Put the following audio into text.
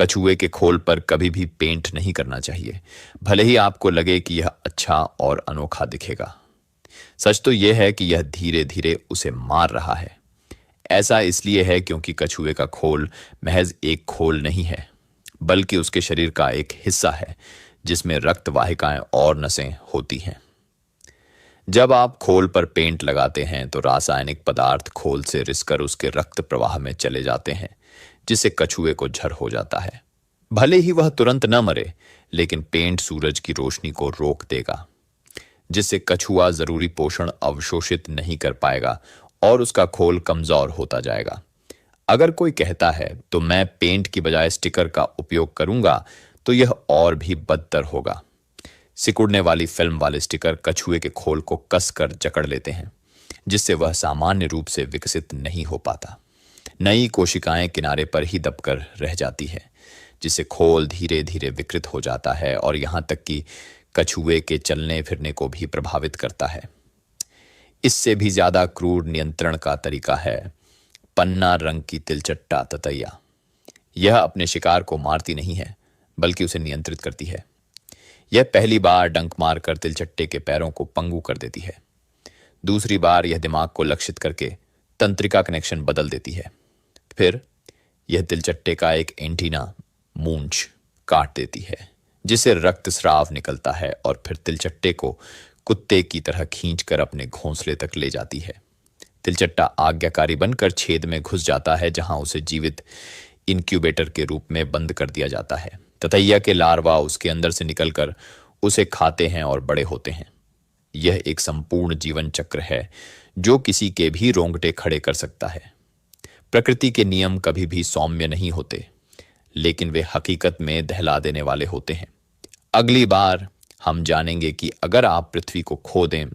कछुए के खोल पर कभी भी पेंट नहीं करना चाहिए, भले ही आपको लगे कि यह अच्छा और अनोखा दिखेगा। सच तो यह है कि यह धीरे धीरे उसे मार रहा है। ऐसा इसलिए है क्योंकि कछुए का खोल महज एक खोल नहीं है, बल्कि उसके शरीर का एक हिस्सा है जिसमें रक्त वाहिकाएं और नसें होती हैं। जब आप खोल पर पेंट लगाते हैं तो रासायनिक पदार्थ खोल से रिसकर उसके रक्त प्रवाह में चले जाते हैं, जिससे कछुए को झर हो जाता है। भले ही वह तुरंत न मरे, लेकिन पेंट सूरज की रोशनी को रोक देगा, जिससे कछुआ जरूरी पोषण अवशोषित नहीं कर पाएगा और उसका खोल कमजोर होता जाएगा। अगर कोई कहता है तो मैं पेंट की बजाय स्टिकर का उपयोग करूंगा, तो यह और भी बदतर होगा। सिकुड़ने वाली फिल्म वाले स्टिकर कछुए के खोल को कसकर जकड़ लेते हैं, जिससे वह सामान्य रूप से विकसित नहीं हो पाता। नई कोशिकाएं किनारे पर ही दबकर रह जाती है, जिससे खोल धीरे धीरे विकृत हो जाता है और यहां तक कि कछुए के चलने फिरने को भी प्रभावित करता है। इससे भी ज्यादा क्रूर नियंत्रण का तरीका है पन्ना रंग की तिलचट्टा ततैया। यह अपने शिकार को मारती नहीं है, बल्कि उसे नियंत्रित करती है। यह पहली बार डंक मारकर तिलचट्टे के पैरों को पंगु कर देती है। दूसरी बार यह दिमाग को लक्षित करके तंत्रिका कनेक्शन बदल देती है। फिर यह तिलचट्टे का एक एंटीना मूंछ काट देती है, जिससे रक्तस्राव निकलता है और फिर तिलचट्टे को कुत्ते की तरह खींचकर अपने घोंसले तक ले जाती है। तिलचट्टा आज्ञाकारी बनकर छेद में घुस जाता है, जहां उसे जीवित इनक्यूबेटर के रूप में बंद कर दिया जाता है। ततैया के लार्वा उसके अंदर से निकलकर उसे खाते हैं और बड़े होते हैं। यह एक संपूर्ण जीवन चक्र है जो किसी के भी रोंगटे खड़े कर सकता है। प्रकृति के नियम कभी भी सौम्य नहीं होते, लेकिन वे हकीकत में दहला देने वाले होते हैं। अगली बार हम जानेंगे कि अगर आप पृथ्वी को खो दें